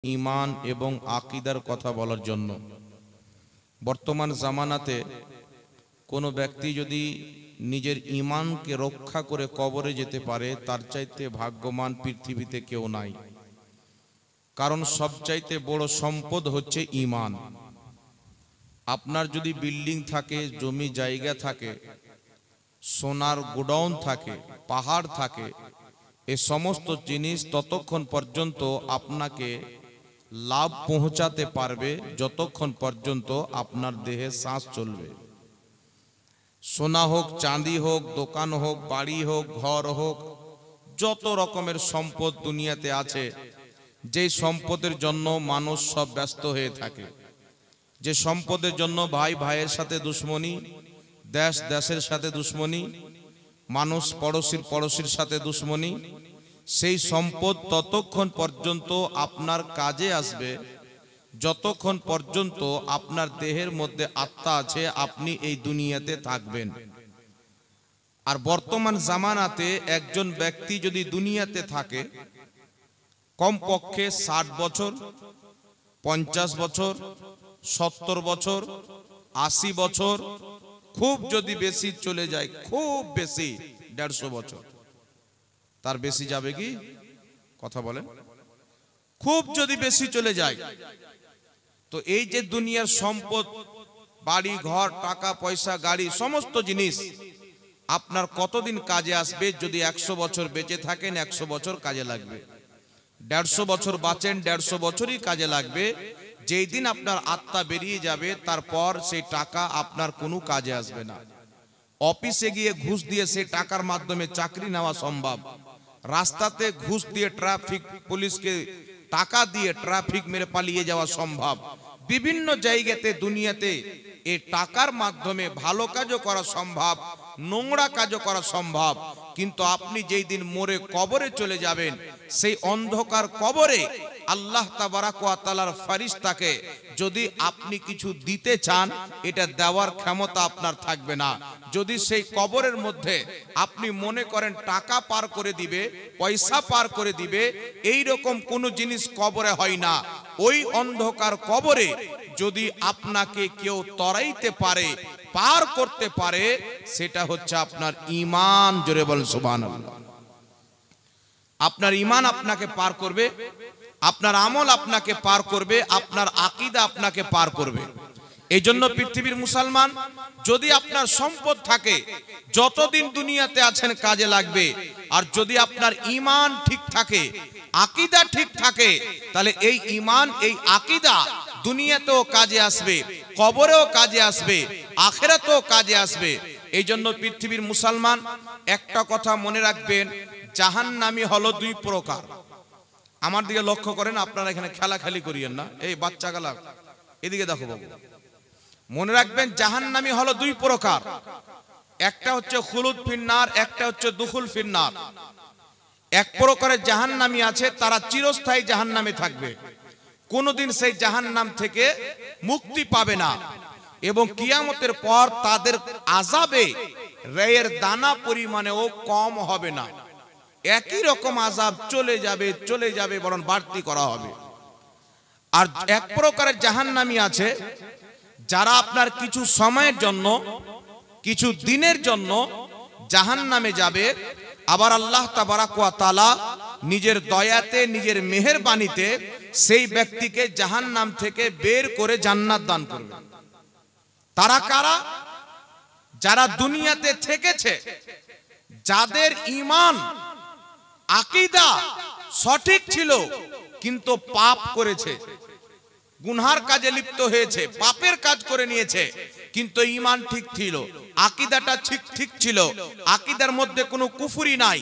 ঈমান এবং আকীদার কথা বলার জন্য। বর্তমান জামানাতে কোনো ব্যক্তি যদি নিজের ঈমানকে রক্ষা করে কবরে যেতে পারে, তার চাইতে ভাগ্যবান পৃথিবীতে কেউ নাই। কারণ সবচাইতে বড় সম্পদ হচ্ছে ঈমান। আপনার যদি বিল্ডিং থাকে, জমি জায়গা থাকে, সোনার গোডাউন থাকে, পাহাড় থাকে, এ সমস্ত জিনিস ততক্ষণ পর্যন্ত আপনাকে লাভ পৌঁছাতে পারবে যতক্ষণ পর্যন্ত আপনার দেহে শ্বাস চলবে। সোনা হোক, চাঁদি হোক, দোকান হোক, বাড়ি হোক, ঘর হোক, যত রকমের সম্পদ দুনিয়াতে আছে, যে সম্পদের জন্য মানুষ সব ব্যস্ত হয়ে থাকে, যে সম্পদের জন্য ভাই ভাইয়ের সাথে দুশ্মনী, দেশ দেশের সাথে দুশ্মনী, মানুষ পড়োশির সাথে দুশ্মনী, সেই সম্পদ ততক্ষণ পর্যন্ত আপনার কাজে আসবে যতক্ষণ পর্যন্ত আপনার দেহের মধ্যে আত্মা আছে, আপনি এই দুনিয়াতে থাকবেন। আর বর্তমান জামানাতে একজন ব্যক্তি যদি দুনিয়াতে থাকে কমপক্ষে 60 বছর, 50 বছর, 70 বছর, 80 বছর, খুব যদি বেশি চলে যায়, খুব বেশি 150 বছর, তার বেশি যাবে কি? কথা বলেন। খুব যদি বেশি চলে যায়, তো এই যে দুনিয়ার সম্পদ, বাড়ি ঘর, টাকা পয়সা, গাড়ি, সমস্ত জিনিস আপনার কতদিন কাজে আসবে? যদি 100 বছর বেঁচে থাকেন, 100 বছর কাজে লাগবে। 150 বছর বাঁচেন, 150 বছরই কাজে লাগবে। যেই দিন আপনার আত্মা বেরিয়ে যাবে, তারপর সেই টাকা আপনার কোনো কাজে আসবে না। অফিসে গিয়ে ঘুষ দিয়ে সেই টাকার মাধ্যমে চাকরি নেওয়া সম্ভব। রাস্তাতে ঘুষ দিয়ে ট্রাফিক পুলিশকে টাকা দিয়ে ট্রাফিক মেরে পালিয়ে যাওয়া সম্ভব। বিভিন্ন জায়গাতে দুনিয়াতে এই টাকার মাধ্যমে ভালো কাজও করা সম্ভব, নোংরা কাজও করা সম্ভব। কিন্তু আপনি যেই দিন মরে কবরে চলে যাবেন, সেই অন্ধকার কবরে আল্লাহ তাবারাক ওয়া তাআলার ফেরেশতাকে যদি আপনি কিছু দিতে চান, এটা দেওয়ার ক্ষমতা আপনার থাকবে না। যদি সেই কবরের মধ্যে আপনি মনে করেন টাকা পার করে দিবে, পয়সা পার করে দিবে, এই রকম কোনো জিনিস কবরে হয় না। ওই অন্ধকার কবরে যদি আপনাকে কেউ তরাইতে পারে, পার করতে পারে, সেটা হচ্ছে আপনার ঈমান। জোরে বলেন সুবহানাল্লাহ। আপনার ঈমান আপনাকে পার করবে, আপনার আমল আপনাকে পার করবে, আপনার আকীদা আপনাকে পার করবে। এই জন্য পৃথিবীর মুসলমান, যদি আপনার সম্পদ থাকে, যতদিন দুনিয়াতে আছেন কাজে লাগবে। আর যদি আপনার ঈমান ঠিক থাকে, আকীদা ঠিক থাকে, তাহলে এই ঈমান, এই আকীদা দুনিয়াতেও কাজে আসবে, কবরেও কাজে আসবে, আখিরাতেও কাজে আসবে। এই জন্য পৃথিবীর মুসলমান একটা কথা মনে রাখবেন, জাহান্নামী হলো 2 প্রকার। আমার দিকে লক্ষ্য করেন, আপনারা এখানে খেলাখেলি করিয়েন না। এই বাচ্চা গালা এদিকে দেখো বাবু। মনে রাখবেন, জাহান্নামী হলো 2 প্রকার। একটা হচ্ছে খুলুদ ফিন্নার, একটা হচ্ছে দুখুল ফিন্নার। এক প্রকারের জাহান্নামী আছে, তারা চিরস্থায়ী জাহান্নামে থাকবে, কোনোদিন সেই জাহান্নাম থেকে মুক্তি পাবে না, এবং কিয়ামতের পর তাদের আযাবে রেয়ের দানা পরিমাণেও কম হবে না। একই রকম আযাব চলে যাবে, বরং বাড়তি করা হবে। আর এক প্রকারের জাহান্নামী আছে, যারা আপনার কিছু সময়ের জন্য, কিছু দিনের জন্য জাহান্নামে যাবে, আবার আল্লাহ তাবারাক ওয়া তাআলা নিজের দয়াতে, নিজের মেহেরবানিতে সেই ব্যক্তিকে জাহান্নাম থেকে বের করে জান্নাত দান করবে। তারা কারা? যারা দুনিয়াতে থেকেছে, যাদের ঈমান আকীদা সঠিক ছিল, কিন্তু পাপ করেছে, গুনহার কাজে লিপ্ত হয়েছে, পাপের কাজ করে নিয়েছে, কিন্তু ঈমান ঠিক ছিল, আকীদাটা ঠিক ছিল, আকীদার মধ্যে কোনো কুফরি নাই,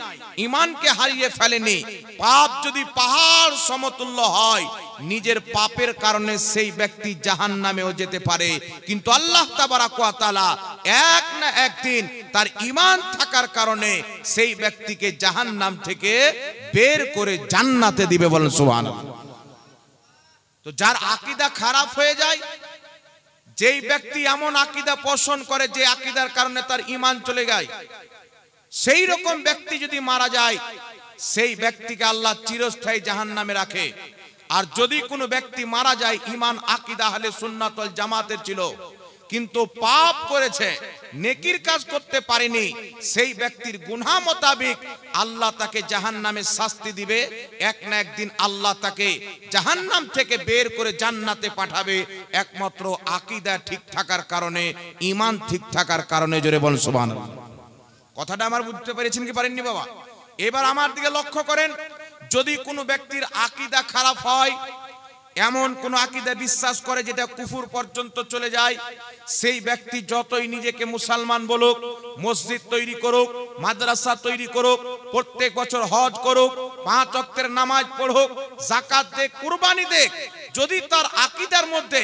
ঈমানকে হারিয়ে ফেলেনি। পাপ যদি পাহাড় সমতুল্য হয়, নিজের পাপের কারণে সেই ব্যক্তি জাহান্নামেও যেতে পারে, কিন্তু আল্লাহ তাবারাক ওয়া তাআলা এক না একদিন তার ঈমান থাকার কারণে সেই ব্যক্তিকে জাহান্নাম থেকে বের করে জান্নাতে দিবে। বলেন সুবহানাল্লাহ। তো যার আকীদা খারাপ হয়ে যায়, যেই ব্যক্তি এমন আকীদা পোষণ করে যে আকীদার কারণে তার ঈমান চলে যায়, সেই রকম ব্যক্তি যদি মারা যায়, সেই ব্যক্তিকে আল্লাহ চিরস্থায়ী জাহান্নামে রাখে। আর যদি কোনো ব্যক্তি মারা যায় ঈমান আকীদা আহলে সুন্নাত ওয়াল জামাতের ছিল, কিন্তু পাপ করেছে, নেকির কাজ করতে পারেনি, সেই ব্যক্তির গুনাহ মোতাবেক আল্লাহ তাকে জাহান্নামে শাস্তি দিবে। এক না একদিন আল্লাহ তাকে জাহান্নাম থেকে বের করে জান্নাতে পাঠাবে, একমাত্র আকীদা ঠিক থাকার কারণে, ঈমান ঠিক থাকার কারণে। জোরে বলেন সুবহানাল্লাহ। কথাটা আমার বুঝতে পেরেছেন কি পারেননি বাবা? এবার আমার দিকে লক্ষ্য করেন, যদি কোনো ব্যক্তির আকীদা খারাপ হয়, এমন কোন আকীদা বিশ্বাস করে যেটা কুফর পর্যন্ত চলে যায়, সেই ব্যক্তি যতই নিজেকে মুসলমান বলুক, মসজিদ তৈরি করুক, মাদ্রাসা তৈরি করুক, প্রত্যেক বছর হজ করুক, 5 ওয়াক্তের নামাজ পড়ুক, যাকাত দেখ, কুরবানি দেখ, যদি তার আকীদার মধ্যে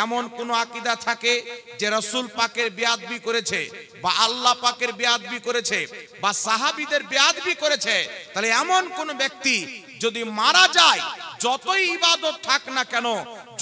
এমন কোন আকীদা থাকে যে রাসূল পাকের বেয়াদবি করেছে, বা আল্লাহ পাকের বেয়াদবি করেছে, বা সাহাবীদের বেয়াদবি করেছে, তাহলে এমন কোন ব্যক্তি যদি মারা যায়, যতই ইবাদত থাক না কেন,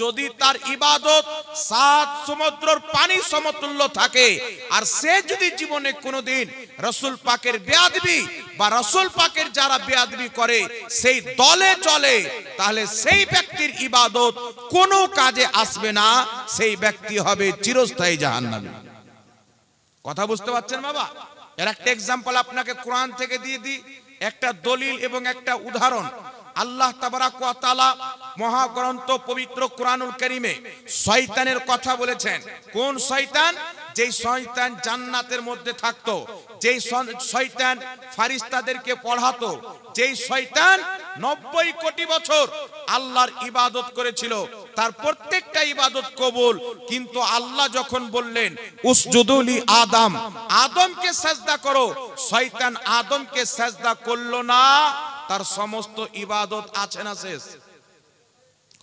যদি তার ইবাদত 7 সমুদ্রের পানি সমতুল্য থাকে, আর সে যদি জীবনে কোনোদিন রাসূল পাকের বেয়াদবি বা রাসূল পাকের যারা বেয়াদবি করে সেই দলে চলে, তাহলে সেই ব্যক্তির ইবাদত কোনো কাজে আসবে না, সেই ব্যক্তি হবে চিরস্থায়ী জাহান্নামী। কথা বুঝতে পারছেন বাবা? এর একটা এক্সাম্পল আপনাকে কোরআন থেকে দিয়ে দিই, একটা দলিল এবং একটা উদাহরণ। আল্লাহ তাবারাক ওয়া তাআলা মহাগ্রন্থ পবিত্র কোরআনুল কারীমে শয়তানের কথা বলেছেন। কোন শয়তান? যেই শয়তান জান্নাতের মধ্যে থাকতো, যেই শয়তান ফেরেশতাদেরকে পড়াতো, যেই শয়তান 90 কোটি বছর আল্লাহর ইবাদত করেছিল, তার প্রত্যেকটা ইবাদত কবুল। কিন্তু আল্লাহ যখন বললেন উসজুদু লি আদম, আদমকে সিজদা করো, শয়তান আদমকে সিজদা করলো না, তার সমস্ত ইবাদত আছে না শেষ?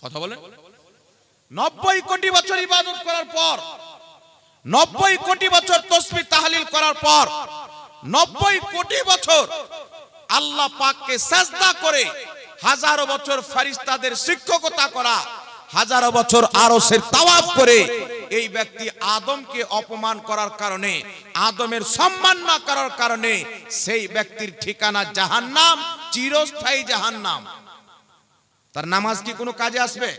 কথা বলেন। 90 কোটি বছর ইবাদত করার পর, 90 কোটি বছর তাসবিহ তাহলিল করার পর, 90 কোটি বছর আল্লাহ পাককে সিজদা করে, হাজারো বছর ফেরেশতাদের শিক্ষকতা করা, হাজারো বছর আরশের তাওয়াফ করে, এই ব্যক্তি আদমকে অপমান করার কারণে, আদমের সম্মান না করার কারণে, সেই ব্যক্তির ঠিকানা জাহান্নাম, চিরস্থায়ী জাহান্নাম। তার নামাজ কি কোনো কাজে আসবে?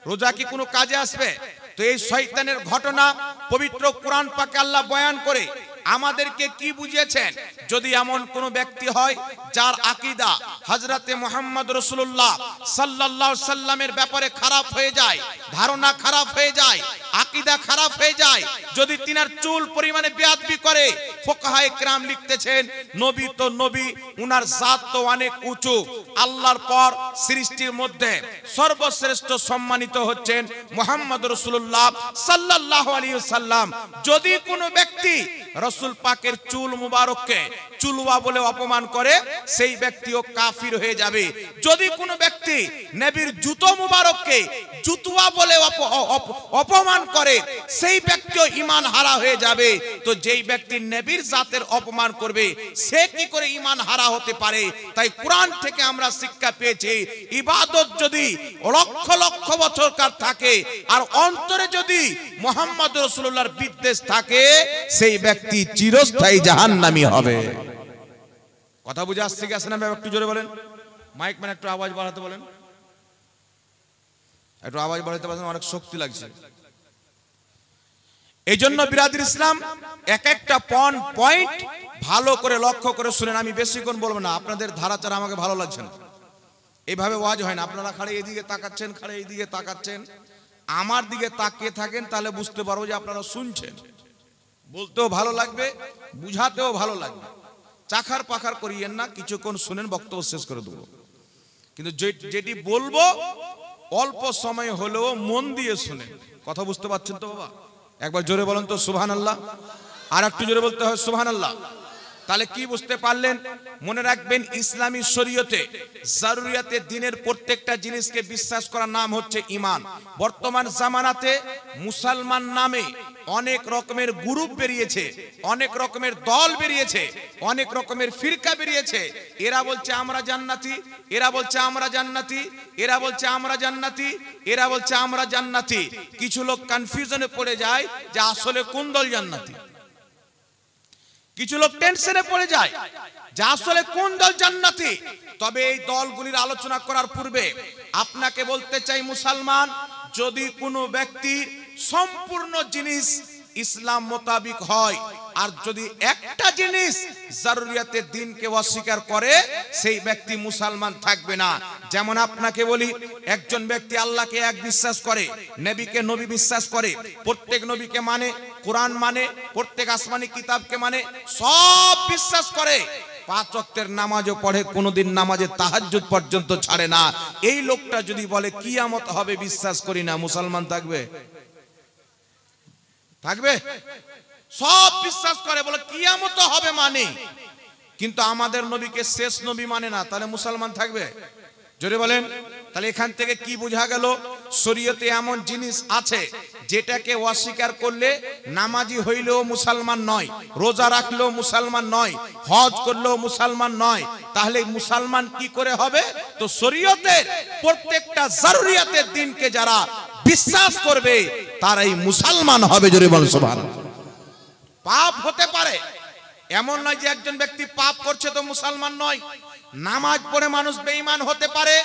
রোজা কি কোনো কাজে আসবে? তো এই শয়তানের ঘটনা পবিত্র কোরআন পাকে আল্লাহ বয়ান করে আমাদেরকে কি বুঝিয়েছেন? যদি এমন কোন ব্যক্তি হয় যার আকীদা হযরতে মুহাম্মদ রাসূলুল্লাহ সাল্লাল্লাহু আলাইহি সাল্লামের ব্যাপারে খারাপ হয়ে যায়, ধারণা খারাপ হয়ে যায়, আকীদা খারাপ হয়ে যায়, যদি তিনার চুল পরিমাণে বেয়াদবি করে, ফুকাহায়ে কেরাম লিখতেছেন নবী তো নবী, উনার জাত তো অনেক উঁচু, আল্লাহর পর সৃষ্টির মধ্যে সর্বশ্রেষ্ঠ সম্মানিত হচ্ছেন মুহাম্মদ রাসূলুল্লাহ সাল্লাল্লাহু আলাইহি ওয়াসাল্লাম। যদি কোনো ব্যক্তি রাসূল পাকের চুল মুবারককে চুলওয়া বলে অপমান করে, সেই ব্যক্তিও কাফির হয়ে যাবে। যদি কোনো ব্যক্তি নবীর জুতো মুবারককে জুতওয়া বলে অপমান করে, সেই ব্যক্তিও ঈমান হারা হয়ে যাবে। তো যেই ব্যক্তি নবীর জাতের অপমান করবে, সে কি করে ঈমান হারা হতে পারে? তাই কোরআন থেকে আমরা শিক্ষা পেয়েছি, ইবাদত যদি লক্ষ লক্ষ বছরকার থাকে, আর অন্তরে যদি মুহাম্মদ রাসূলুল্লাহর বিদ্বেষ থাকে, সেই ব্যক্তি চিরস্থায়ী জাহান্নামী হবে। কথা বুঝে আসছে কি আসে না? একটু জোরে বলেন। মাইক মানে একটু আওয়াজ বাড়াতে বলেন, একটু আওয়াজ বাড়াতে বলেন, অনেক শক্তি লাগছে। এই জন্য বিরাদির ইসলাম এক একটা পয়েন্ট ভালো করে লক্ষ্য করে শুনেন। আমি বেশিক্ষণ বলবো না, আপনাদের ধারাচারা আমাকে ভালো লাগছে না, এইভাবে ওয়াজ হয় না। আপনারা খাড়ে এইদিকে তাকাচ্ছেন, খাড়ে এইদিকে তাকাচ্ছেন, আমার দিকে তাকিয়ে থাকেন, তাহলে বুঝতে পারবো যে আপনারা শুনছেন। বলতেও ভালো লাগবে, বুঝাতেও ভালো লাগবে। চাখার পাখার করিয়েন না, কিছুক্ষণ শুনেন, বক্তব্য শেষ করে দেবো। কিন্তু যেটি বলবো অল্প সময় হলেও মন দিয়ে শুনেন। কথা বুঝতে পারছেন তো বাবা? একবার জোরে বলেন তো সুবহানাল্লাহ। আর একটু জোরে বলতে হয় সুবহানাল্লাহ। তাহলে কি বুঝতে পারলেন? মনে রাখবেন, ইসলামী শরীয়তে জরুরিয়াতে দ্বীনের প্রত্যেকটা জিনিসকে বিশ্বাস করার নাম হচ্ছে ঈমান। বর্তমান জামানাতে মুসলমান নামে অনেক রকমের গ্রুপ বেরিয়েছে, অনেক রকমের দল বেরিয়েছে, অনেক রকমের ফিরকা বেরিয়েছে। এরা বলছে আমরা জান্নাতি, এরা বলছে আমরা জান্নাতি, এরা বলছে আমরা জান্নাতি, এরা বলছে আমরা জান্নাতি। কিছু লোক কনফিউশনে পড়ে যায় যে আসলে কোন দল জান্নাতি। কিছু লোক টেনশনে পড়ে যায় যে আসলে কোন দল জান্নাতি। তবে এই দলগুলির আলোচনা করার পূর্বে আপনাকে বলতে চাই, মুসলমান যদি কোনো ব্যক্তির সম্পূর্ণ জিনিস ইসলাম মোতাবিক হয় আর যদি একটা জিনিস জরুরিয়াতের দিনকে অস্বীকার করে, সেই ব্যক্তি মুসলমান থাকবে না। যেমন আপনাকে বলি, একজন ব্যক্তি আল্লাহকে এক বিশ্বাস করে, নবীকে নবী বিশ্বাস করে, প্রত্যেক নবীকে মানে, কোরআন মানে, প্রত্যেক আসমানি কিতাবকে মানে, সব বিশ্বাস করে, 5 ওয়াক্তের নামাজও পড়ে, কোনোদিন নামাজে তাহাজ্জুদ পর্যন্ত ছাড়ে না। এই লোকটা যদি বলে কিয়ামত হবে বিশ্বাস করি না, মুসলমান থাকবে? থাকবে? সব বিশ্বাস করে, বলে কিয়ামত হবে মানে, কিন্তু আমাদের নবীকে শেষ নবী মানে না, তাহলে মুসলমান থাকবে? জোরে বলেন। তাহলে এখান থেকে কি বোঝা গেল? শরীয়তে এমন জিনিস আছে যেটাকে অস্বীকার করলে নামাজি হইলেও মুসলমান নয়, রোজা রাখলেও মুসলমান নয়, হজ করলেও মুসলমান নয়। তাহলে মুসলমান কি করে হবে? তো শরীয়তের প্রত্যেকটা জরুরিয়াতের দিনকে যারা বিশ্বাস করবে তারাই মুসলমান হবে। জোরে বলেন সুবহানাল্লাহ। পাপ হতে পারে, এমন নয় যে একজন ব্যক্তি পাপ করছে তো মুসলমান নয়। নামাজ পড়ে মানুষ বেঈমান হতে পারে,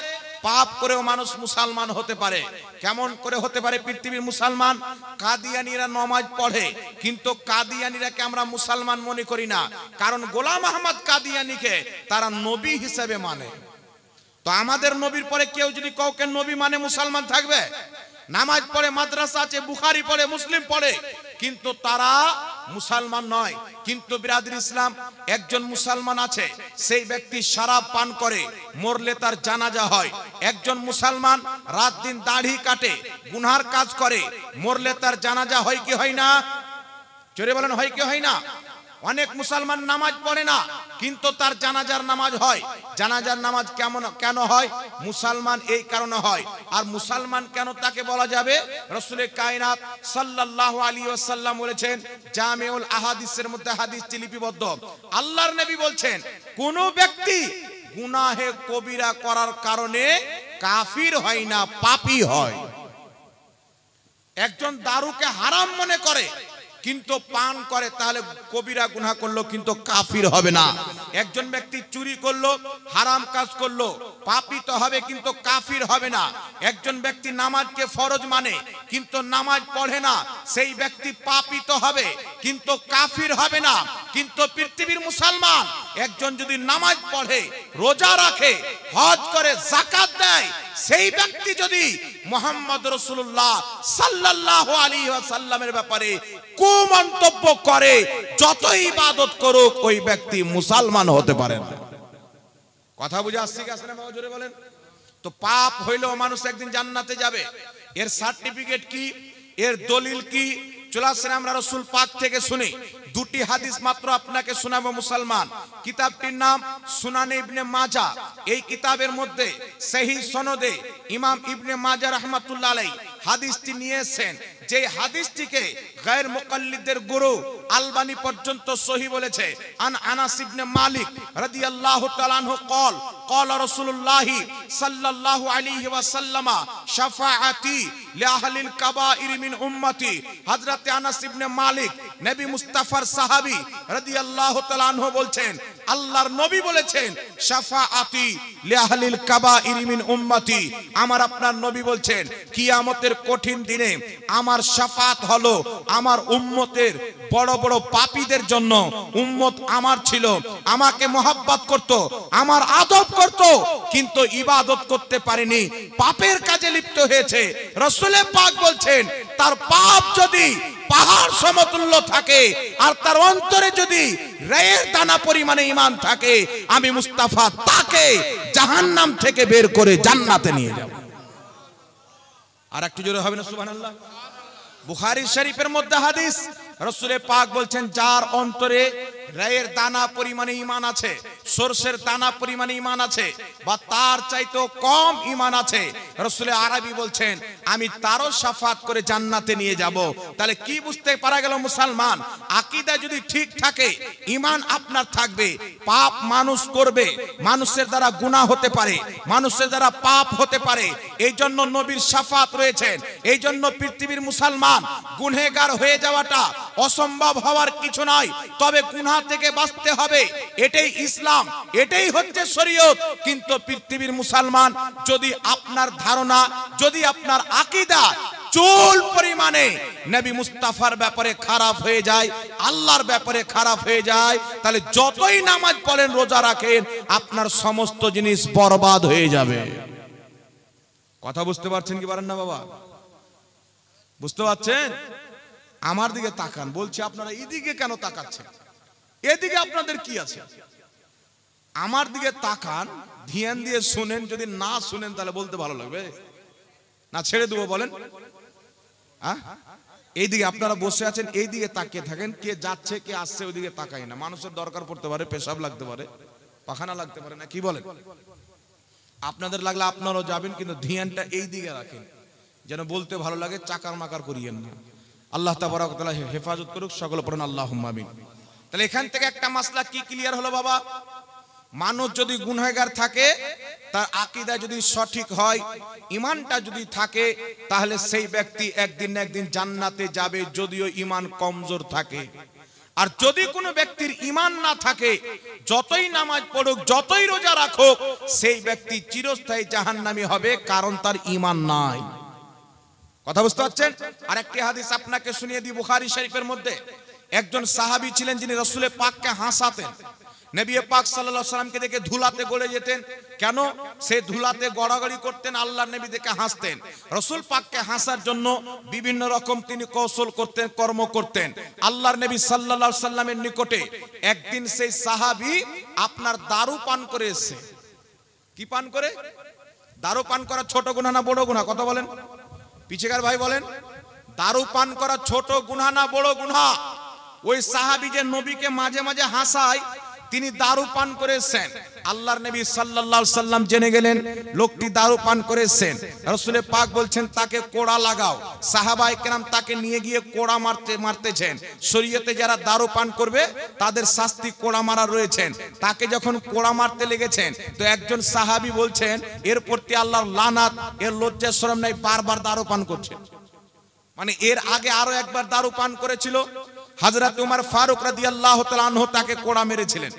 পাপ করেও মানুষ মুসলমান হতে পারে। কেমন করে হতে পারে? পৃথিবীর মুসলমান কাদিয়ানীরা নামাজ পড়ে, কিন্তু কাদিয়ানীরাকে আমরা মুসলমান মনে করি না, কারণ গোলাম আহমদ কাদিয়ানীকে তারা নবী হিসেবে মানে। তো আমাদের নবীর পরে কেউ যদি কাউকে নবী মানে, মুসলমান থাকবে? নামাজ পড়ে, মাদ্রাসা আছে, বুখারী পড়ে, মুসলিম পড়ে, কিন্তু তারা মুসলমান নয়। কিন্তু বিরাদর ইসলাম, একজন মুসলমান আছে, সেই ব্যক্তি শরাব পান করে, মরলে তার জানাজা হয়। একজন মুসলমান রাত দিন দাড়ি কাটে, গুনার কাজ করে, মরলে তার জানাজা হয় কি হয় না? জোরে বলেন, হয় কি হয় না? অনেক মুসলমান নামাজ পড়ে না, কিন্তু তার জানাজার নামাজ হয়। জানাজার নামাজ কেন হয়? মুসলমান এই কারণে হয়। আর মুসলমান কেন তাকে বলা যাবে? রাসূল কায়নাত সাল্লাল্লাহু আলাইহি ওয়াসাল্লাম বলেছেন, জামিউল আহাদিসের মধ্যে হাদিসটি লিপিবদ্ধ, আল্লাহর নবী বলছেন, কোন ব্যক্তি গুনাহে কবিরা করার কারণে কাফির হয় না, পাপী হয়। একজন দারুকে হারাম মনে করে কিন্তু পান করে, তাহলে কবিরা গুনাহ করলো কিন্তু কাফির হবে না। একজন ব্যক্তি চুরি করলো, হারাম কাজ করলো, পাপী তো হবে কিন্তু কাফির হবে না। একজন ব্যক্তি নামাজকে ফরজ মানে কিন্তু নামাজ পড়ে না, সেই ব্যক্তি পাপী তো হবে কিন্তু কাফির হবে না। কিন্তু পৃথিবীর মুসলমান একজন যদি নামাজ পড়ে, রোজা রাখে, হজ করে, যাকাত দেয়, সেই ব্যক্তি যদি মুহাম্মদ রাসূলুল্লাহ সাল্লাল্লাহু আলাইহি ওয়াসাল্লামের ব্যাপারে কুমন্তব্য করে, যতই ইবাদত করুক, ওই ব্যক্তি মুসলমান হতে পারে না। কথা বুঝে আসছে কি আসে না বাবা? জোরে বলেন। তো পাপ হইলেও মানুষ একদিন জান্নাতে যাবে, এর সার্টিফিকেট কি, এর দলিল কি? চলে আসেন আমরা রাসূল পাক থেকে শুনি। দুটি হাদিস মাত্র আপনাকে শোনাবো মুসলমান। কিতাবটির নাম সুনানে ইবনে মাজাহ। এই কিতাবের মধ্যে সহিহ সনদে ইমাম ইবনে মাজাহ রাহমাতুল্লাহ আলাইহি হাদিসটি নিয়েছেন, যে হাদিসটিকে গায়র মুকাল্লিদের গুরু আলবানী পর্যন্ত সহিহ বলেছে। আন আনাস ইবনে মালিক রাদিয়াল্লাহু তাআলা আনহু قال قال رسول الله صلى الله عليه وسلم شفاعتي لأهل الكبائر من أمتي। হযরত আনাস ইবনে মালিক নবী মুস্তাফার সাহাবী রাদিয়াল্লাহু তাআলা আনহু বলছেন, আল্লাহর নবী বলেছেন, শাফাআতি লিআহলিল কাবাইর মিন উম্মতি। আমার আপনার নবী বলছেন, কিয়ামতের কঠিন দিনে আমার শাফাত হলো আমার উম্মতের বড় বড় পাপীদের জন্য। উম্মত আমার ছিল, আমাকে মহব্বত করত, আমার আদব করত, কিন্তু ইবাদত করতে পারেনি, পাপের কাজে লিপ্ত হয়েছে। রাসূল পাক বলছেন, তার পাপ যদি পাহাড় সমতুল্য থাকে আর তার অন্তরে যদি রেয়ের দানা পরিমাণে ঈমান থাকে, আমি মুস্তাফা তাকে জাহান্নাম থেকে বের করে জান্নাতে নিয়ে যাব। আর একটু জোরে হবে না সুবহানাল্লাহ? বুখারী শরীফের মধ্যে হাদিস, রাসূল পাক বলছেন, যার অন্তরে রেয়ের দানা পরিমাণে ঈমান আছে, সরষের দানা পরিমাণে ঈমান আছে, বা তার চাইতেও কম ঈমান আছে, রাসূল আরবি বলছেন, আমি তারও শাফাত করে জান্নাতে নিয়ে যাব। তাহলে কি বুঝতে পারা গেল মুসলমান? আকীদা যদি ঠিক থাকে, ঈমান আপনার থাকবে, পাপ মানুষ করবে, মানুষের দ্বারা গুনাহ হতে পারে, মানুষের দ্বারা পাপ হতে পারে, এই জন্য নবীর শাফাত রয়েছেন। এই জন্য পৃথিবীর মুসলমান গুনহেগার হয়ে যাওয়াটা অসম্ভব হওয়ার কিছু নাই, তবে গুনাহ থেকে বাঁচতে হবে। এটাই ইসলাম, এটাই হচ্ছে শরীয়ত। কিন্তু পৃথিবীর মুসলমান, যদি আপনার ধারণা, যদি আপনার আকীদা চুল পরিমাণে নবী মুস্তাফার ব্যাপারে খারাপ হয়ে যায়, আল্লাহর ব্যাপারে খারাপ হয়ে যায়, তাহলে যতই নামাজ পড়েন, রোজা রাখেন, আপনার সমস্ত জিনিস বরবাদ হয়ে যাবে। কথা বুঝতে পারছেন কি পারেন না বাবা? বুঝতে পারছেন? আমার দিকে তাকান, বলছি আপনারা এদিকে কেন তাকাচ্ছেন? এদিকে আপনাদের কি আছে? আমার দিকে তাকান, ধ্যান দিয়ে শুনেন। যদি না শুনেন তাহলে বলতে ভালো লাগবে না, ছেড়ে দেবো বলেন? এইদিকে আপনারা বসে আছেন, এইদিকে তাকিয়ে থাকেন। কে যাচ্ছে কে আসছে ওইদিকে তাকাই না। মানুষের দরকার পড়তে পারে, পেশাব লাগতে পারে, পাখানা লাগতে পারে, না কি বলেন? আপনাদের লাগলে আপনারাও যাবেন, কিন্তু ধ্যানটা এই দিকে রাখেন, যেন বলতে ভালো লাগে, চাকার মাকার করিয়েন না। আল্লাহ তাবারক ওয়া তাআলা হেফাজত করুক, সকলে পড়েন আল্লাহুম্মা আমিন। তাহলে এখান থেকে একটা মাসলা কি ক্লিয়ার হলো বাবা? মানুষ যদি গুনাহগার থাকে, তার আকীদা যদি সঠিক হয়, ঈমানটা যদি থাকে, তাহলে সেই ব্যক্তি একদিন না একদিন জান্নাতে যাবে, যদিও ঈমান কমজোর থাকে। আর যদি কোনো ব্যক্তির ঈমান না থাকে, যতই নামাজ পড়ুক, যতই রোজা রাখুক, সেই ব্যক্তি চিরস্থায়ী জাহান্নামী হবে, কারণ তার ঈমান নাই। কথা বুঝতে পারছেন? আর একটি হাদিস আপনাকে শুনিয়ে দিই, বুখারী শরীফের মধ্যে একজন সাহাবী ছিলেন, যিনি রাসূল পাককে হাসাতেন। নবী পাক সাল্লাল্লাহু আলাইহি সাল্লামকে দেখে ধুলাতে গড়ে যেতেন। কেন? সে ধুলাতে গড়াগড়ি করতেন, আল্লাহর নবী দেখে হাসতেন। রাসূল পাককে হাসার জন্য বিভিন্ন রকম তিনি কৌশল করতেন, কর্ম করতেন। আল্লাহর নবী সাল্লাল্লাহু আলাইহি সাল্লামের নিকটে একদিন সেই সাহাবী আপনার দারু পান করে এসেছে। কি পান করে? দারু পান করা ছোট গুনাহ না বড় গুনাহ? কথা বলেন, পিছেকার ভাই বলেন। দারু পান করা ছোট গুনাহ না বড় গুনাহ? ওই সাহাবী যে নবীকে মাঝে মাঝে হাসায়, তিনি দারু পান করেছেন। আল্লাহর নবী সাল্লাল্লাহু আলাইহি সাল্লাম জেনে গেলেন লোকটি দারু পান করেছেন। রাসূল পাক বলছেন, তাকে কোড়া লাগাও। সাহাবায়ে কেরাম তাকে নিয়ে গিয়ে কোড়া মারতেছেন। শরীয়তে যারা দারু পান করবে তাদের শাস্তি কোড়া মারা রয়েছেন। তাকে যখন কোড়া মারতে লেগেছেন, তো একজন সাহাবী বলছেন, এর প্রতি আল্লাহর লানাত, এর লজ্জা শরম নাই, বারবার দারু পান করছে। মানে এর আগে আরো একবার দারু পান করেছিল, হযরত উমর ফারুক রাদিয়াল্লাহু তাআলা আনহু তাকে কোড়া মেরেছিলেন।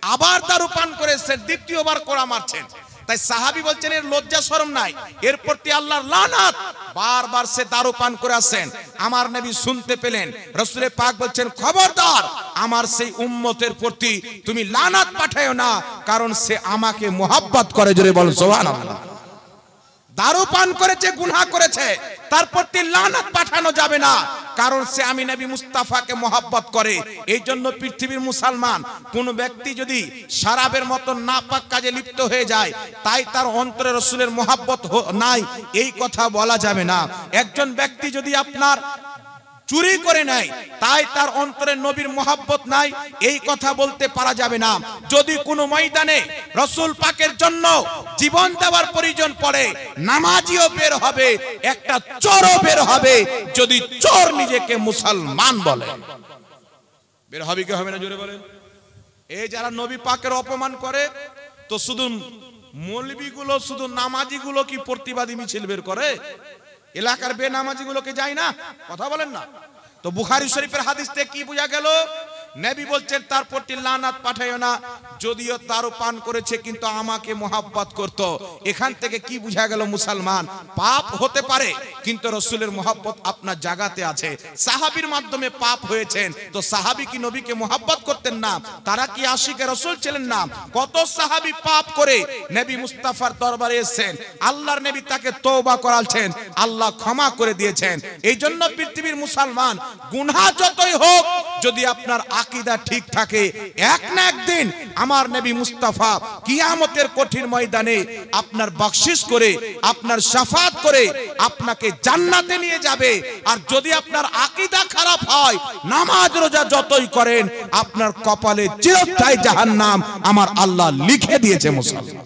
আবার দারু পান করেছেন, দ্বিতীয়বার কোড়া মারছেন। তাই সাহাবী বলছেন, এর লজ্জা শরম নাই, এর প্রতি আল্লাহর লানাত, বারবার সে দারু পান করে আসেন। আমার নবী শুনতে পেলেন, রাসূল পাক বলছেন, খবরদার, আমার সেই উম্মতের প্রতি তুমি লানাত পাঠায়ো না, কারণ সে আমাকে মুহাব্বত করে। জোরে বল সুবহানাল্লাহ। দারু পান করেছে, গুনাহ করেছে, তার প্রতি লানাত পাঠানো যাবে না, কারণ সে আমি নবী মুস্তাফাকে মহব্বত করে। এই জন্য পৃথিবীর মুসলমান কোন ব্যক্তি যদি শরাবের মতো নাপাক কাজে লিপ্ত হয়ে যায়, তাই তার অন্তরে রাসূলের মহব্বত নাই, এই কথা বলা যাবে না। একজন ব্যক্তি যদি আপনার চুরি করে নেয়, তাই তার অন্তরে নবীর মহব্বত নাই, এই কথা বলতে পারা যাবে না। যদি কোনো ময়দানে রাসূল পাকের জন্য জীবন দেওয়ার প্রয়োজন পড়ে, নামাজিও বের হবে, একটা চোরও বের হবে, যদি চোর নিজেকে মুসলমান বলে। বের হবে কি হবে না? জোরে বলেন। এই যারা নবী পাকের অপমান করে, তো শুধু মৌলবীগুলো, শুধু নামাজিগুলো কি প্রতিবাদী মিছিল বের করে? এলাকার বেনামাজিগুলোকে যায় না? কথা বলেন না। তো বুখারী শরীফের হাদিস থেকে কি বোঝা গেল? নবী বলছেন, তার প্রতি লানাত পাঠাইও না, যদিও দারু পান করেছে কিন্তু আমাকে মহব্বত করত। এখান থেকে কি বোঝা গেল? মুসলমান পাপ হতে পারে, কিন্তু রাসূলের মহব্বত আপনার জায়গাতে আছে। সাহাবীর মাধ্যমে পাপ হয়েছেন, তো সাহাবী কি নবীকে মহব্বত করতেন না? তারা কি আশিকে রাসূল ছিলেন না? কত সাহাবী পাপ করে নবী মুস্তাফার দরবারে এসেছেন, আল্লাহর নবী তাকে তওবা করালছেন, আল্লাহ ক্ষমা করে দিয়েছেন। এই জন্য পৃথিবীর মুসলমান গুনাহ যতই হোক, যদি আপনার আকীদা ঠিক থাকে, এক না একদিন আমার নবী মুস্তাফা কিয়ামতের কঠিন ময়দানে আপনার বখশিশ করে, আপনার শাফাত করে আপনাকে জান্নাতে নিয়ে যাবে। আর যদি আপনার আকীদা খারাপ হয়, নামাজ রোজা যতই করেন, আপনার কপালে চিরস্থায়ী জাহান্নাম আমার আল্লাহ লিখে দিয়েছে মুসলমান।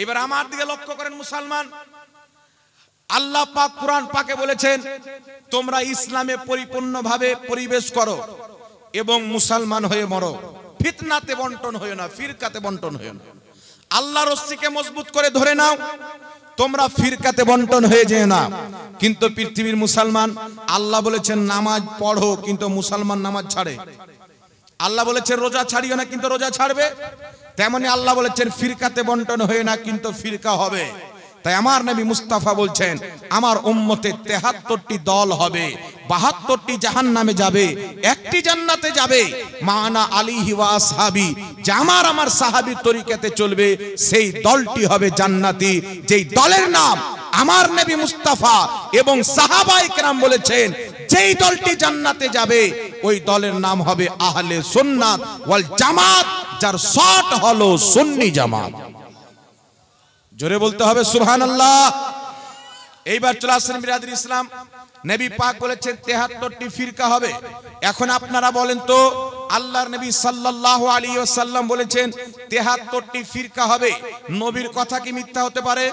এবার আমার দিকে লক্ষ্য করেন মুসলমান, আল্লাহ পাক কুরআন পাকে বলেছেন, তোমরা ইসলামে পরিপূর্ণভাবে পরিবেশ করো এবং মুসলমান হয়ে মরো, ফিতনাতে বন্টন হইও না, ফিরকাতে বন্টন হইও না। আল্লাহর রস্সিকে মজবুত করে ধরে নাও, তোমরা ফিরকাতে বন্টন হয়ে যেও না। কিন্তু পৃথিবীর মুসলমান, আল্লাহ বলেছেন নামাজ পড়ো, কিন্তু মুসলমান নামাজ ছাড়ে। আল্লাহ বলেছেন রোজা ছাড়িও না, কিন্তু রোজা ছাড়বে। তেমনি আল্লাহ বলেছেন ফিরকাতে বন্টন হয়ে না, কিন্তু ফিরকা হবে। তাই আমার নবী মুস্তাফা বলছেন আমার উম্মতে 73টি দল হবে, 72টি জাহান্নামে যাবে, একটি জান্নাতে যাবে। মানা আলিহি ওয়া আসহাবি, যে আমার সাহাবীর তরিকাতে চলবে, সেই দলটি হবে জান্নাতি। যেই দলের নাম আমার নবী মুস্তাফা এবং সাহাবায়ে কেরাম বলেছেন যেই দলটি জান্নাতে যাবে, ওই দলের নাম হবে আহলে সুন্নাত ওয়াল জামাত, যার শর্ট হলো সুন্নি জামাত। জোরে বলতে হবে সুবহানাল্লাহ। এইবার চলে আসেন বিরাদর ইসলাম, নবী পাক বলেছেন 73টি ফিরকা হবে। এখন আপনারা বলেন তো, আল্লাহর নবী সাল্লাল্লাহু আলাইহি ওয়াসাল্লাম বলেছেন 73টি ফিরকা হবে, নবীর কথা কি মিথ্যা হতে পারে?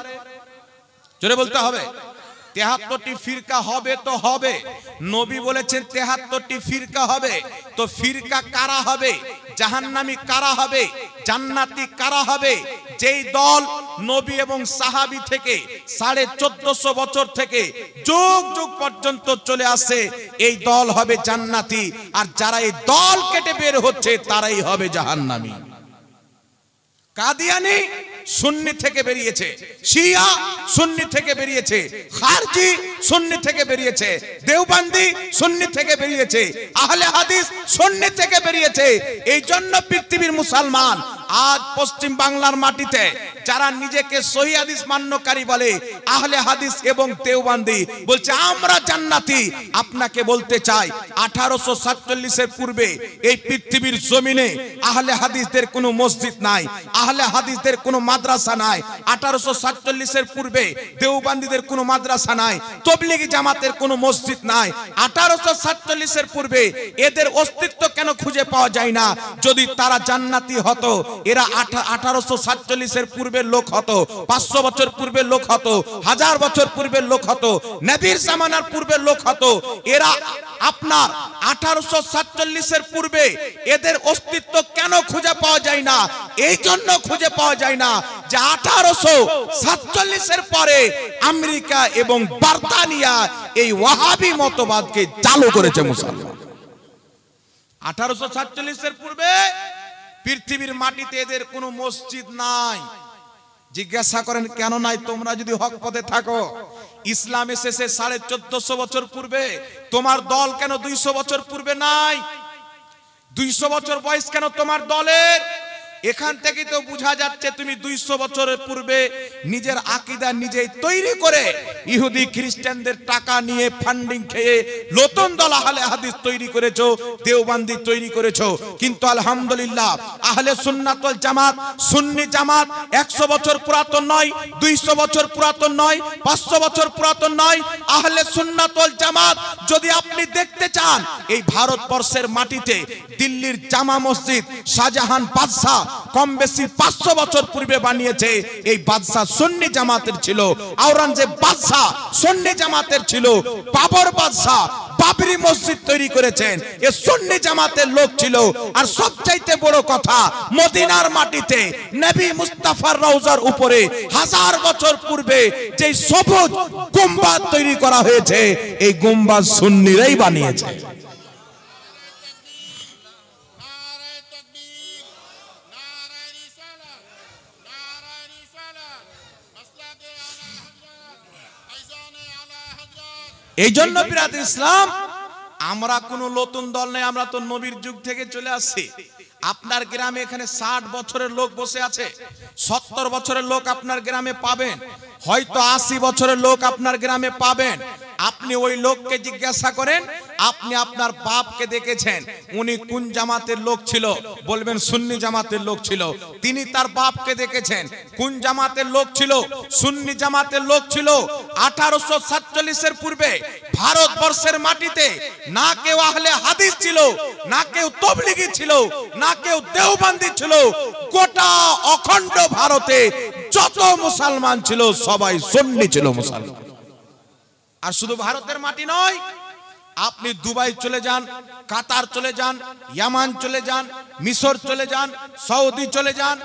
জোরে বলতে হবে। 73টি ফিরকা হবে তো হবে, নবী বলেছেন 73টি ফিরকা হবে। তো ফিরকা কারা হবে? জাহান্নামী কারা হবে? জান্নাতি কারা হবে? যেই দল নবী এবং সাহাবী থেকে 1450 বছর থেকে যুগ যুগ পর্যন্ত চলে আসে, এই দল হবে জান্নাতি। আর যারা এই দল কেটে বের হচ্ছে, তারাই হবে জাহান্নামী। কাদিয়ানি সুন্নি থেকে বেরিয়েছে, শিয়া সুন্নি থেকে বেরিয়েছে, খারজি সুন্নি থেকে বেরিয়েছে, দেওবন্দি সুন্নি থেকে বেরিয়েছে, আহলে হাদিস সুন্নি থেকে বেরিয়েছে। এই জন্য পৃথিবীর মুসলমান আজ পশ্চিম বাংলার মাটিতে যারা নিজেকে সহিহ হাদিস মান্যকারী বলে, আহলে হাদিস এবং দেওবন্দি বলছে আমরা জান্নাতি। আপনাকে বলতে চাই 1847 এর পূর্বে এই পৃথিবীর জমিনে আহলে হাদিসদের কোনো মসজিদ নাই, আহলে হাদিসদের কোনো মাদ্রাসা নাই। 1847 এর পূর্বে দেওবন্দিদের কোনো মাদ্রাসা নাই, তবলিগি জামাতের কোনো মসজিদ নাই। 1847 এর পূর্বে এদের অস্তিত্ব কেন খুঁজে পাওয়া যায় না? যদি তারা জান্নাতি হতো, এরা 1847 এর পূর্বের লোক হতো, 500 বছর পূর্বের লোক হতো, 1000 বছর পূর্বের লোক হতো, নবীর জামানার পূর্বের লোক হতো। এরা আপনার 1847 এর পূর্বে এদের অস্তিত্ব কেন খুঁজে পাওয়া যায় না? এই জন্য খুঁজে পাওয়া যায় না যে 1847 এর পরে আমেরিকা এবং ব্রিটেনিয়া এই ওয়াহাবি মতবাদকে চালু করেছে মুসলমান। 1847 এর পূর্বে পৃথিবীর মাটিতে এদের কোনো মসজিদ নাই। জিজ্ঞাসা করেন কেন নাই? তোমরা যদি হক পথে থাকো, ইসলাম এসেছে 1450 বছর পূর্বে, তোমার দল কেন 200 বছর পূর্বে নাই? 200 বছর বয়স কেন তোমার দলের? এখান থেকে তো বোঝা যাচ্ছে তুমি 200 বছরের পূর্বে নিজের আকীদা নিজেই তৈরি করে ইহুদি খ্রিস্টানদের টাকা নিয়ে ফান্ডিং খেয়ে নতুন দল আহলে হাদিস তৈরি করেছো, দেওবন্দি তৈরি করেছো। কিন্তু আলহামদুলিল্লাহ আহলে সুন্নাত ওয়াল জামাত, সুন্নি জামাত 100 বছর পুরাতন নয়, 200 বছর পুরাতন নয়, 500 বছর পুরাতন নয়। আহলে সুন্নাত ওয়াল জামাত যদি আপনি দেখতে চান, এই ভারতবর্ষের মাটিতে দিল্লির জামা মসজিদ শাহজাহান বাদশাহ কম বেশি 500 বছর পূর্বে বানিয়েছে। এই বাদশাহ সুন্নি জামাতের ছিল, আওরঙ্গজেব বাদশাহ সুন্নি জামাতের ছিল, বাবর বাদশাহ বাবরি মসজিদ তৈরি করেছেন, এ সুন্নি জামাতের লোক ছিল। আর সবচাইতে বড় কথা, মদিনার মাটিতে নবী মুস্তাফার রওজার উপরে 1000 বছর পূর্বে যে সবুজ গুম্বাদ তৈরি করা হয়েছে, এই গুম্বাদ সুন্নিরাই বানিয়েছে। এই জন্য বিরাদর ইসলাম, আমরা কোন নতুন দল নেই, আমরা তো নবীর যুগ থেকে চলে আসছি। আপনার গ্রামে এখানে 60 বছরের লোক বসে আছে, 70 বছরের লোক আপনার গ্রামে পাবেন, হয়তো 80 বছরের লোক আপনার গ্রামে পাবেন। আপনি ওই লোককে জিজ্ঞাসা করেন, আপনি আপনার বাপকে দেখেছেন উনি কোন জামাতের লোক ছিল? বলবেন সুন্নি জামাতের লোক ছিল। তিনি তার বাপকে দেখেছেন কোন জামাতের লোক ছিল? সুন্নি জামাতের লোক ছিল। 1847 এর পূর্বে ভারতবর্ষের মাটিতে না কেউ আহলে হাদিস ছিল, না কেউ তবলিগি ছিল, না কেউ দেওবন্দি ছিল। গোটা অখণ্ড ভারতে যত মুসলমান ছিল সবাই সুন্নি ছিল মুসলমান। আর শুধু ভারতের মাটি নয়, আপনি দুবাই চলে যান, কাতার চলে যান, ইয়ামান চলে যান, মিশর চলে যান, সৌদি চলে যান,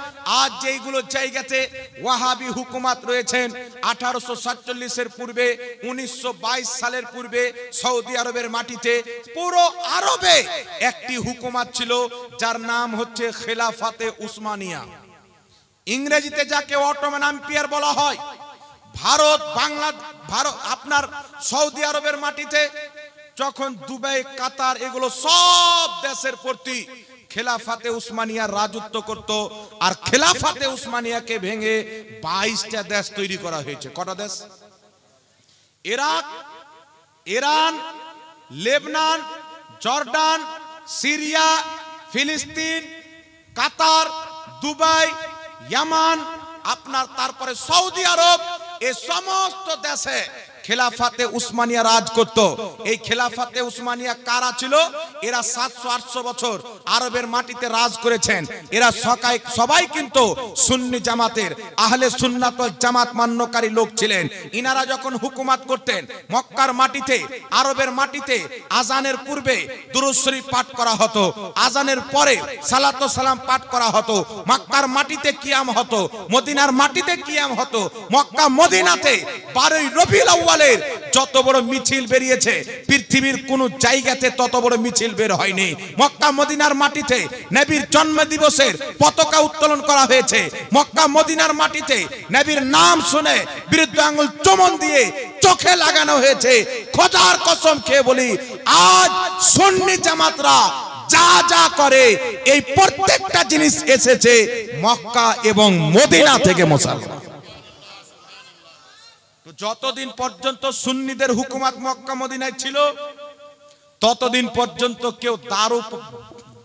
আজ যেইগুলো জায়গাতে ওয়াহাবি হুকুমত রয়েছেন 1847 পূর্বে 1922 সালের পূর্বে সৌদি আরবের মাটিতে পুরো আরবে একটি হুকুমত ছিল যার নাম হচ্ছে খেলাফতে উসমানিয়া, ইংরেজিতে যাকে অটোমান এম্পায়ার বলা হয়। ভারত আপনার সৌদি আরবের মাটিতে যখন দুবাই, কাতার এগুলো সব দেশের প্রতি খেলাফতে উসমানিয়া রাজত্ব করত, আর খেলাফতে উসমানিয়াকে ভেঙে 22টা দেশ তৈরি করা হয়েছে। কটা দেশ? Iraq, Iran, Lebanon, Jordan, Syria, ফিলিস্তিন, কাতার, দুবাই, ইয়ামান, আপনার তারপরে সৌদি আরব, এই সমস্ত দেশে খেলাফতে উসমানিয়া রাজ করত। এই খেলাফতে উসমানিয়া কারা ছিল? এরা 700-800 বছর আরবের মাটিতে রাজ করেছেন। এরা সবাই কিন্তু সুন্নি জামাতের আহলে সুন্নাত ওয়াল জামাত মান্যকারী লোক ছিলেন। ইনারা যখন হুকুমত করতেন মক্কার মাটিতে, আরবের মাটিতে আজানের পূর্বে দুরূদ শরীফ পাঠ করা হতো, আজানের পরে সালাত ও সালাম পাঠ করা হতো। মক্কার মাটিতে কিয়াম হতো, মদিনার মাটিতে কিয়াম হতো। মক্কা মদিনাতে 12ই রবিউল আউয়ালের যত বড় মিছিল বেরিয়েছে পৃথিবীর কোন জায়গাতে তত বড় মিছিল বের হয়নি। মক্কা মদিনার মাটিতে নবীর জন্ম দিবসের পতাকা উত্তোলন করা হয়েছে। মক্কা মদিনার মাটিতে নবীর নাম শুনে বিরুদ্ধ আঙ্গুল চুম্বন দিয়ে চোখে লাগানো হয়েছে। খোদার কসম খেয়ে বলি, আজ সুন্নি জামাতরা যা যা করে এই প্রত্যেকটা জিনিস এসেছে মক্কা এবং মদিনা থেকে। মুসলমান যতদিন পর্যন্ত সুন্নিদের হুকুমত মক্কা মদিনায় ছিল ততদিন পর্যন্ত কেউ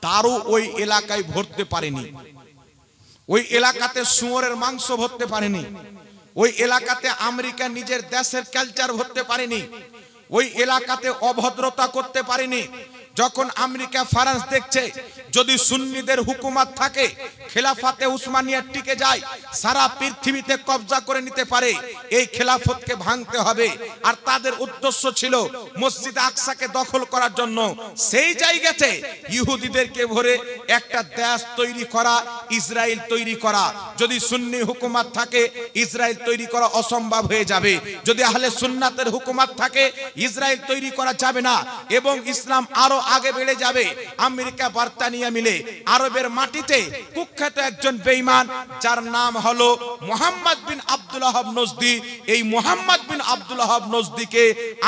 দারু ওই এলাকায় ভরতে পারেনি, ওই এলাকাতে শুয়োরের মাংস ভরতে পারেনি, ওই এলাকাতে আমেরিকা নিজের দেশের কালচার ভরতে পারেনি, ওই এলাকাতে অভদ্রতা করতে পারেনি। যখন আমেরিকা ফ্রান্স দেখছে যদি সুন্নিদের হুকুমত থাকে, খেলাফতে উসমানিয়া টিকে যায়, সারা পৃথিবীতে কবজা করে নিতে পারে, এই খেলাফতকে ভাঙতে হবে। আর তাদের উদ্দেশ্য ছিল মসজিদ আকসাকে দখল করার জন্য। সেই জায়গাতে ইহুদিদেরকে ভরে একটা দেশ তৈরি করা, ইসরায়েল তৈরি করা। যদি সুন্নি হুকুমত থাকে ইসরায়েল তৈরি করা অসম্ভব হয়ে যাবে। যদি আহলে সুন্নাতের হুকুমত থাকে ইসরায়েল তৈরি করা যাবে না এবং ইসলাম আরো আগে বেড়ে যাবে। আমেরিকা, বার্তানিয়া মিলে আরবের মাটিতে কুখ্যাত একজন বেঈমান যার নাম হলো মুহাম্মদ বিন আব্দুল ওয়াহাব নজদি, এই মুহাম্মদ বিন আব্দুল ওয়াহাব নজদিকে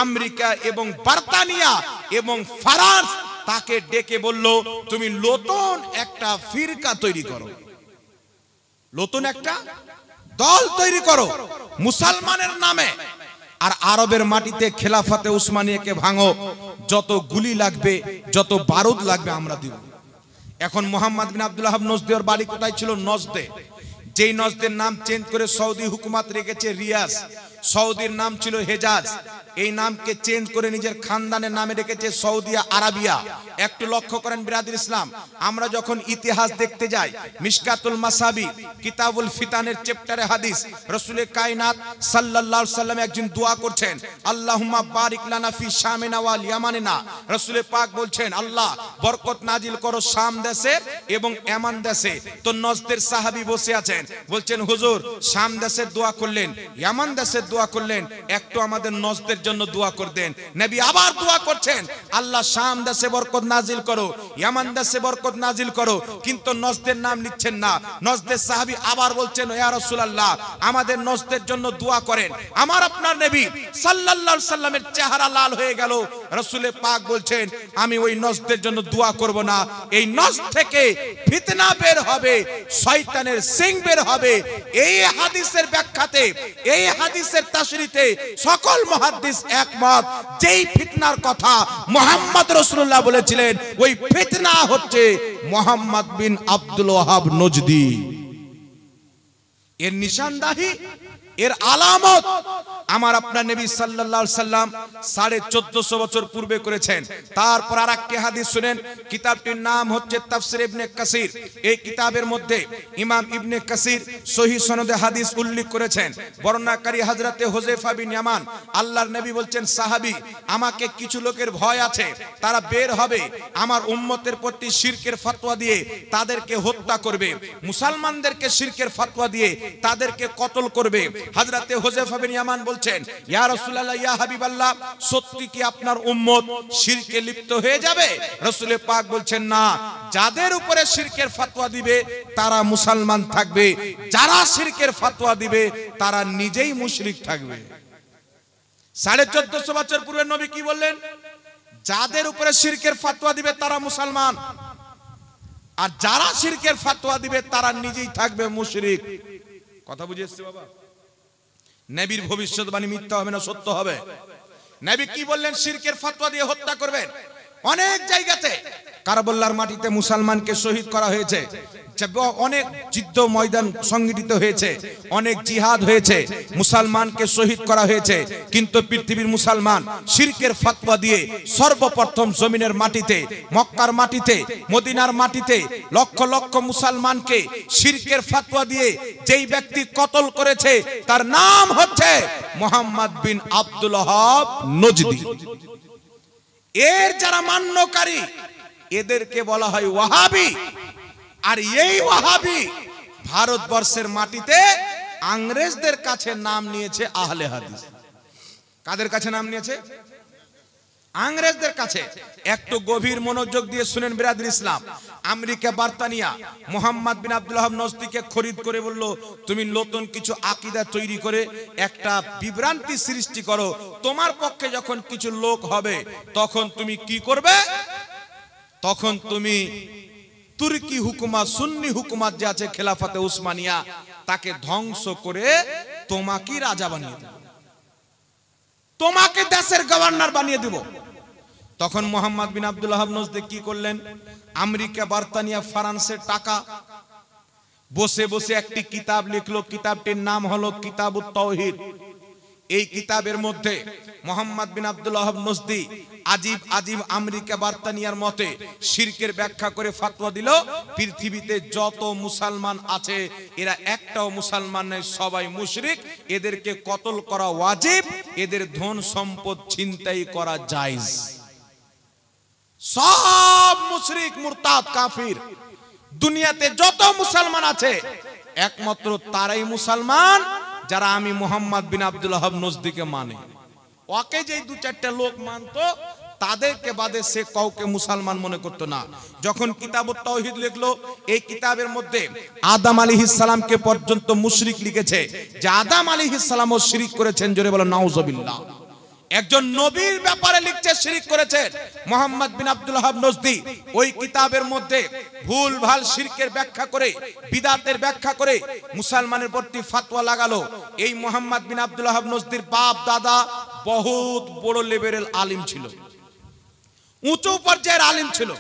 আমেরিকা এবং বার্তানিয়া এবং ফ্রান্স তাকে ডেকে বলল, তুমি নতুন একটা ফিরকা তৈরি করো, নতুন একটা দল তৈরি করো মুসলমানের নামে, আর আরবের মাটিতে খেলাফতে উসমানিয়াকে ভাঙো। যত গুলি লাগবে, যত বারুদ লাগবে আমরা দিব। এখন মুহাম্মদ বিন আব্দুল ওয়াহাব নজদির বাড়ি কোথায় ছিল? নজদে। যেই নজদের নাম চেঞ্জ করে সৌদি হুকুমত রেখেছে রিয়াজ, সৌদির নাম ছিল হেজাজ, এই নামকে চেঞ্জ করে নিজের খানদানের নামে রেখেছে সৌদি আরাবিয়া। একটু লক্ষ্য করেন বিরাদর ইসলাম, আমরা যখন ইতিহাস দেখতে যাই মিশকাতুল মাসাবি কিতাবুল ফিতানের চ্যাপ্টারে হাদিস, রাসূলে কায়নাত সাল্লাল্লাহু আলাইহি সাল্লাম একজন দোয়া করছেন, আল্লাহুম্মা বারিক লানা ফি শামিনা ওয়াল ইয়ামানিনা। রাসূলে পাক বলছেন, আল্লাহ বরকত নাজিল করো শাম দেশে এবং ইয়ামান দেশে। তো নজদের সাহাবী বসে আছেন, বলছেন হুজুর শাম দেশের দোয়া করলেন, ইয়ামান দেশের দোয়া করলেন, একটু আমাদের নজদের জন্য দোয়া করে দেন। নবী আবার দোয়া করছেন, আল্লাহ শাম দেশে বরকত নাজিল করো, ইয়ামান দেশে বরকত নাজিল করো, কিন্তু নজদের নাম নিচ্ছেন না। নজদের সাহাবী আবার বলছেন, ইয়া রাসূলুল্লাহ আমাদের নজদের জন্য দোয়া করেন। আমার আপনার নবী সাল্লাল্লাহু আলাইহি সাল্লামের চেহারা লাল হয়ে গেল। রাসূলে পাক বলছেন, আমি ওই নজদের জন্য দোয়া করব না, এই নজ থেকে ফিতনা বের হবে, শয়তানের সিং বের হবে। এই হাদিসের ব্যাখ্যাতে, এই হাদিসের তাশরীতে সকল মুহাদ্দিস একমত, যেই ফিতনার কথা মুহাম্মদ রাসূলুল্লাহ বলেছিলেন ওই ফিতনা হচ্ছে মুহাম্মদ বিন আব্দুল ওয়াহাব নজদি। এর নিশানদাহি এর আলামত আমার আপনার নবী সাল্লাল্লাহু আলাইহি সাল্লাম 1450 বছর পূর্বে করেছেন। তারপর আরেকটি হাদিস শুনেন, কিতাবটির নাম হচ্ছে তাফসীর ইবনে কাসির। এই কিতাবের মধ্যে ইমাম ইবনে কাসির সহিহ সনদে হাদিস উল্লেখ করেছেন। বর্ণনাকারী হযরতে হুযায়ফা বিন ইয়ামান, আল্লাহর নবী বলছেন, সাহাবী, আমাকে কিছু লোকের ভয় আছে, তারা বের হবে আমার উম্মতের প্রতি শিরকের ফতোয়া দিয়ে তাদেরকে হত্যা করবে, মুসলমানদেরকে শিরকের ফতোয়া দিয়ে তাদেরকে কতল করবে। হযরতে হুযায়ফা বিন ইয়ামান বলছেন, ইয়া রাসূলুল্লাহ, ইয়া হাবিবাল্লাহ, সত্যি কি আপনার উম্মত শিরকে লিপ্ত হয়ে যাবে? রাসূল পাক বলছেন, না, যাদের উপরে শিরকের ফতোয়া দিবে তারা মুসলমান থাকবে, যারা শিরকের ফতোয়া দিবে তারা নিজেই মুশরিক থাকবে। 1450 বছর পূর্বে নবী কি বললেন? যাদের উপরে শিরকের ফতোয়া দিবে তারা মুসলমান, আর যারা শিরকের ফতোয়া দিবে তারা নিজেই থাকবে মুশরিক। কথা বুঝে এসেছে বাবা? নবীর ভবিষ্যৎবাণী মিথ্যা হবে না সত্য হবে? নবী কি বললেন? শিরকের ফতোয়া দিয়ে হত্যা করবেন। অনেক জায়গাতে কারবালার মাটিতে মুসলমানকে শহীদ করা হয়েছে, অনেক যুদ্ধ ময়দান সংগঠিত হয়েছে, অনেক জিহাদ হয়েছে, মুসলমানকে শহীদ করা হয়েছে, কিন্তু পৃথিবীর মুসলমান শিরকের ফতোয়া দিয়ে সর্বপ্রথম জমিনের মাটিতে, মক্কার মাটিতে, মদিনার মাটিতে লক্ষ লক্ষ মুসলমানকে শিরকের ফতোয়া দিয়ে যেই ব্যক্তি কতল করেছে তার নাম হচ্ছে মুহাম্মদ বিন আব্দুল ওয়াহাব নজদি। এর যারা মান্যকারী এদেরকে বলা হয় ওয়াহাবি। আর এই ওয়াহাবি ভারতবর্ষের মাটিতে ইংরেজদের কাছে নাম নিয়েছে আহলে হাদিস। কাদের কাছে নাম নিয়েছে? ইংরেজদের কাছে। একটু গভীর মনোযোগ দিয়ে শুনেন বিরাদর ইসলাম। আমেরিকা বার্তানিয়া মুহাম্মদ বিন আব্দুল ওয়াহাব নজদিকে খরিদ করে বলল, তুমি নতুন কিছু আকীদা তৈরি করে একটা বিভ্রান্তি সৃষ্টি করো, তোমার পক্ষে যখন কিছু লোক হবে তখন তুমি কি করবে? তখন তুমি তুর্কি হুকুমত, সুন্নি হুকুমত যে আছে খেলাফতে উসমানিয়া, তাকে ধ্বংস করে তোমাকে রাজা বানিয়ে দেব, তোমাকে দেশের গভর্নর বানিয়ে দেব। তখন মুহাম্মদ বিন আব্দুল ওয়াহাব নজদি কি করলেন? আমেরিকা বার্তানিয়া ফ্রান্সের টাকা বসে বসে একটি কিতাব লিখলো। কিতাবটির নাম হলো কিতাবুত তাওহীদ। এই কিতাবের মধ্যে মুহাম্মদ বিন আব্দুল ওয়াহাব নজদি আজীব আজীব আমেরিকা বার্তানিয়ার মতে শিরকের ব্যাখ্যা করে ফতোয়া দিল, পৃথিবীতে যত মুসলমান আছে এরা একটাও মুসলমান নয়, সবাই মুশরিক, এদেরকে কতল করা ওয়াজিব, এদের ধন সম্পদ ছিনতাই করা জায়েজ। সব মুশরিক, মুরতাদ, কাফির। দুনিয়াতে যত মুসলমান আছে একমাত্র তারাই মুসলমান যারা আমি মুহাম্মদ বিন আব্দুল ওয়াহাব নজদিকে মানে। ওকে যে দু চারটা লোক মানতো তাদেরকে বাদে সে কাউকে মুসলমান মনে করতো না। যখন কিতাবুত তাওহীদ লিখলো, এই কিতাবের মধ্যে আদম আলাইহিস সালামকে পর্যন্ত মুশরিক লিখেছে, যে আদম আলাইহিস সালামও শিরক করেছেন। জোরে বলো নাউজুবিল্লাহ। একজন নবীর ব্যাপারে লিখছে শিরক করেছেন। মুহাম্মদ বিন আব্দুল ওয়াহাব নজদি ওই কিতাবের মধ্যে ভুল ভাল শিরকের ব্যাখ্যা করে, বিদআতের ব্যাখ্যা করে মুসলমানের প্রতি ফতোয়া লাগালো। এই মুহাম্মদ বিন আব্দুল ওয়াহাব নজদির বাপ দাদা বহুত বড় লেভেলের আলিম ছিল, উঁচু পর্যায়ের আলিম ছিল,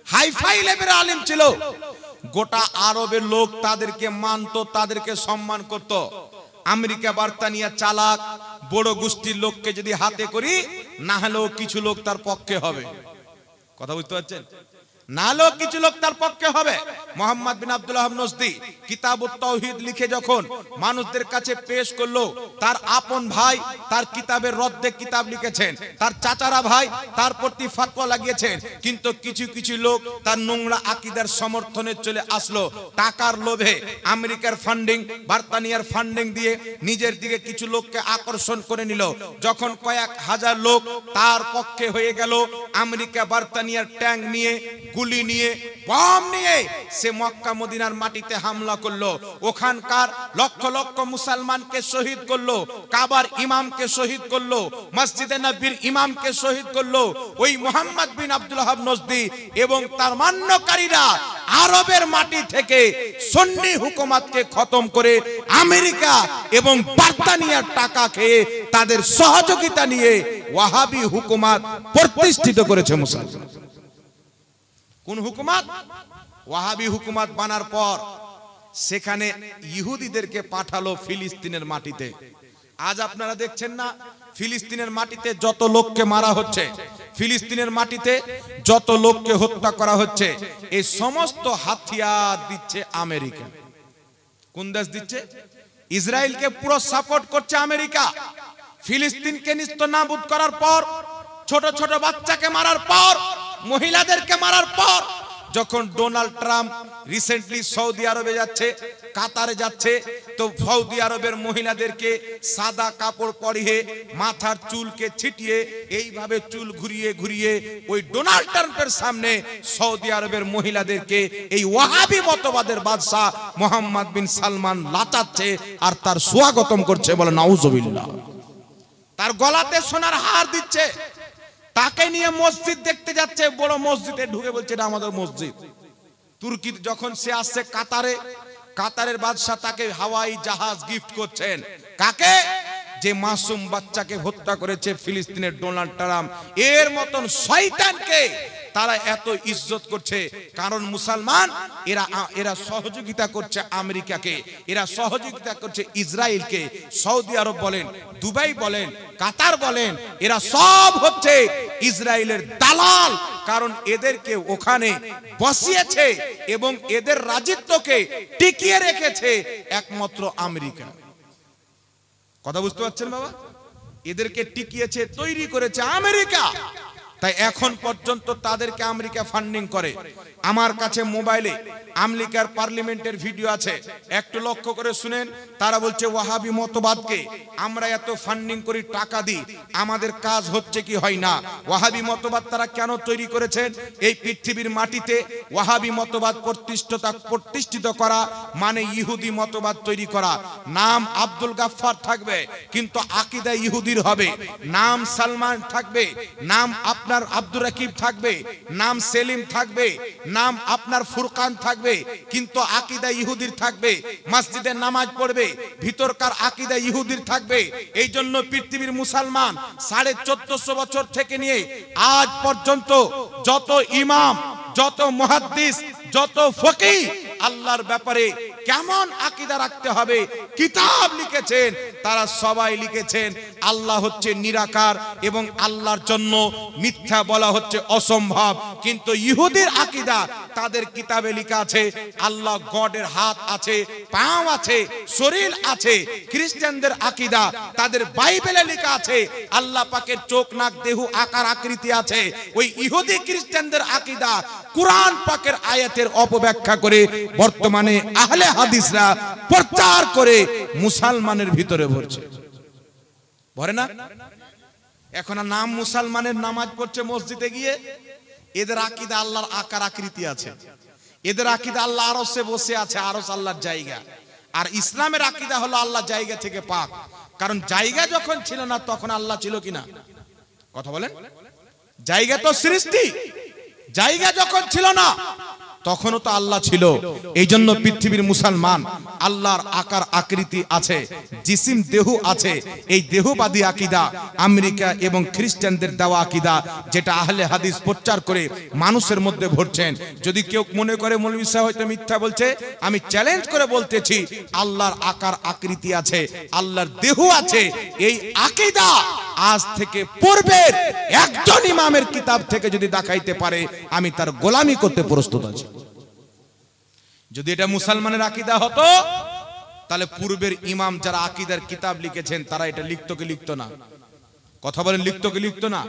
হাইফাই লেভেলের আলিম ছিল। গোটা আরবের লোক তাদেরকে মানতো, তাদেরকে সম্মান করত। আমেরিকা বার্তানিয়া চালাক বড় গোষ্ঠীর লোককে যদি হাতে করি, না হলেও কিছু লোক তার পক্ষে হবে। কথা বুঝতে পারছেন? না হলেও কিছু লোক তার পক্ষে হবে। মুহাম্মদ বিন আব্দুল ওয়াহাব নজদি কিতাবুত তাওহীদ লিখে যখন মানুষদের কাছে পেশ করলো, তার আপন ভাই তার কিতাবের রদ্দে কিতাব লিখেছেন, তার চাচারা ভাই তার প্রতি ফতোয়া লাগিয়েছেন, কিন্তু কিছু কিছু লোক তার নোংরা আকীদার সমর্থনে চলে আসলো। টাকার লোভে আমেরিকার ফান্ডিং, বার্তানিয়ার ফান্ডিং দিয়ে নিজের দিকে কিছু লোককে আকর্ষণ করে নিল। যখন কয়েক হাজার লোক তার পক্ষে হয়ে গেল, আমেরিকা বার্তানিয়ার ট্যাঙ্ক নিয়ে, গুলি নিয়ে, বম নিয়ে সে মক্কা মদিনার মাটিতে হামলা করলো। ওখানকার লক্ষ লক্ষ মুসলমানকে শহীদ করলো, কাবার ইমামকে শহীদ করলো, মসজিদে নববীর ইমামকে শহীদ করলো। ওই মুহাম্মদ বিন আব্দুল ওয়াহাব নজদি এবং তার মান্যকারীরা আরবের মাটি থেকে সুন্নি হুকুমতকে খতম করে আমেরিকা এবং বার্তানিয়ার টাকা খেয়ে তাদের সহযোগিতা নিয়ে ওয়াহাবি হুকুমত প্রতিষ্ঠিত করেছে মুসলমান। কোন হুকুমত? ওয়াহাবি হুকুমত বানার পর সেখানে ইহুদিদেরকে পাঠালো ফিলিস্তিনের মাটিতে। আজ আপনারা দেখছেন না ফিলিস্তিনের মাটিতে যত লোককে মারা হচ্ছে, ফিলিস্তিনের মাটিতে যত লোককে হত্যা করা হচ্ছে, এই সমস্ত হাতিয়ার দিচ্ছে আমেরিকা। কোন দেশ দিচ্ছে? ইসরায়েলকে পুরো সাপোর্ট করছে আমেরিকা। ফিলিস্তিনকে নিস্তানাবুদ করার পর, ছোট ছোট বাচ্চাকে মারার পর, মহিলাদেরকে মারার পর, যখন ডোনাল্ড ট্রাম্প রিসেন্টলি সৌদি আরবে যাচ্ছে, কাতারে যাচ্ছে, তো সৌদি আরবের মহিলাদেরকে সাদা কাপড় পরিয়ে মাথার চুলকে ছিটিয়ে এইভাবে চুল ঘুরিয়ে ঘুরিয়ে ওই ডোনাল্ড ট্রাম্পের সামনে সৌদি আরবের মহিলাদেরকে এই ওয়াহাবি মতবাদের বাদশা মোহাম্মদ বিন সালমান লাচাচ্ছে আর তার স্বাগতম করছে, বলে নাউজুবিল্লাহ। তার গলাতে সোনার হার দিচ্ছে, তাকে নিয়ে মসজিদ দেখতে যাচ্ছে, বড় মসজিদে ঢুকে বলছে এটা আমাদের মসজিদ। তুর্কি যখন সে আসছে কাতারে, কাতারের বাদশা তাকে হাওয়াই জাহাজ গিফট করছেন। কাকে? যে মাসুম বাচ্চাকে হত্যা করেছে ফিলিস্তিনের ডোনাল্ড ট্রাম্প। এর মতন শয়তানকে তারা এত ইজ্জত করছে, কারণ মুসলমান এরা সহযোগিতা করছে আমেরিকাকে, এরা সহযোগিতা করছে ইসরায়েলকে। সৌদি আরব বলেন, দুবাই বলেন, কাতার বলেন, এরা সব হচ্ছে ইসরায়েলের দালাল, কারণ এদেরকে ওখানে বসিয়েছে এবং এদের রাজত্বকে টিকিয়ে রেখেছে একমাত্র আমেরিকা। কথা বুঝতে পারছেন বাবা? এদেরকে টিকিয়েছে, তৈরি করেছে আমেরিকা। তাই এখন পর্যন্ত তাদেরকে আমেরিকা ফান্ডিং করে। আমার কাছে মোবাইলে আমেরিকার পার্লামেন্টের ভিডিও আছে, একটু লক্ষ্য করে শুনেন। তারা বলছে ওয়াহাবি মতবাদকে আমরা এত ফান্ডিং করি, টাকা দিই, আমাদের কাজ হচ্ছে কি হয় না। ওয়াহাবি মতবাদ তারা কেন তৈরি করেছেন? এই পৃথিবীর মাটিতে ওয়াহাবি মতবাদ প্রতিষ্ঠিত করা মানে ইহুদি মতবাদ তৈরি করা। নাম আব্দুল গাফফার থাকবে কিন্তু আকীদা ইহুদির হবে, নাম সালমান থাকবে, নাম আপনার আব্দুর রাকিব থাকবে, নাম সেলিম থাকবে, নাম আপনার ফুরকান থাকবে, কিন্তু আকীদা ইহুদির থাকবে। মসজিদে নামাজ পড়বে, ভিতরকার আকীদা ইহুদির থাকবে। এই জন্য পৃথিবীর মুসলমান 1450 বছর থেকে নিয়ে আজ পর্যন্ত যত ইমাম, যত মুহাদ্দিস, যত ফকিহ আল্লাহর ব্যাপারে কেমন আকীদা রাখতে হবে কিতাব লিখেছেন, তারা সবাই লিখেছেন আল্লাহ হচ্ছে নিরাকার এবং আল্লাহর জন্য মিথ্যা বলা হচ্ছে অসম্ভব। কিন্তু ইহুদির আকীদা তাদের কিতাবে লেখা আছে আল্লাহ গডের হাত আছে, পাও আছে, শরীর আছে। খ্রিস্টানদের আকীদা তাদের বাইবেলে লেখা আছে আল্লাহ পাকের চোখ, নাক, দেহ, আকার, আকৃতি আছে। ওই ইহুদি খ্রিস্টানদের আকীদা কুরআন পাকের আয়াতের অপব্যাখ্যা করে বর্তমানে আহলে হাদিসরা প্রচার করে মুসলমানের ভিতরে ভরছে, ভরে না? এখন নাম মুসলমানের নামাজ পড়ছে মসজিদে গিয়ে, এদের আকীদা আল্লাহর আকার আকৃতি আছে, এদের আকীদা আল্লাহ আরশে বসে আছে, আরশ আল্লাহর জায়গা। আর ইসলামের আকীদা হলো আল্লাহ জায়গা থেকে পাক, কারণ জায়গা যখন ছিল না তখন আল্লাহ ছিল কিনা? কথা বলেন। জায়গা তো সৃষ্টি, জায়গা যখন ছিল না তখনও তো আল্লাহ ছিল। এই জন্য পৃথিবীর মুসলমান আল্লাহর আকার আকৃতি আছে, জিসিম দেহ আছে। এই দেহবাদী আকীদা আমেরিকা এবং খ্রিস্টানদের দেওয়া আকীদা, যেটা আহলে হাদিস প্রচার করে মানুষের মধ্যে ভরছেন। যদি কেউ মনে করে মৌলভী সাহেব হয়তো মিথ্যা বলছে, আমি চ্যালেঞ্জ করে বলতেছি আল্লাহর আকার আকৃতি আছে, আল্লাহর দেহ আছে। এই আকীদা আজ থেকে পূর্বের একজন ইমামের কিতাব থেকে যদি দেখাইতে পারে আমি তার গোলামি করতে প্রস্তুত আছি। যদি এটা মুসলমানের আকীদা হতো তাহলে পূর্বের ইমাম যারা আকীদার কিতাব লিখেছেন তারা এটা লিখতো কি লিখতো না? কথা বলেন, লিখতো কি লিখতো না?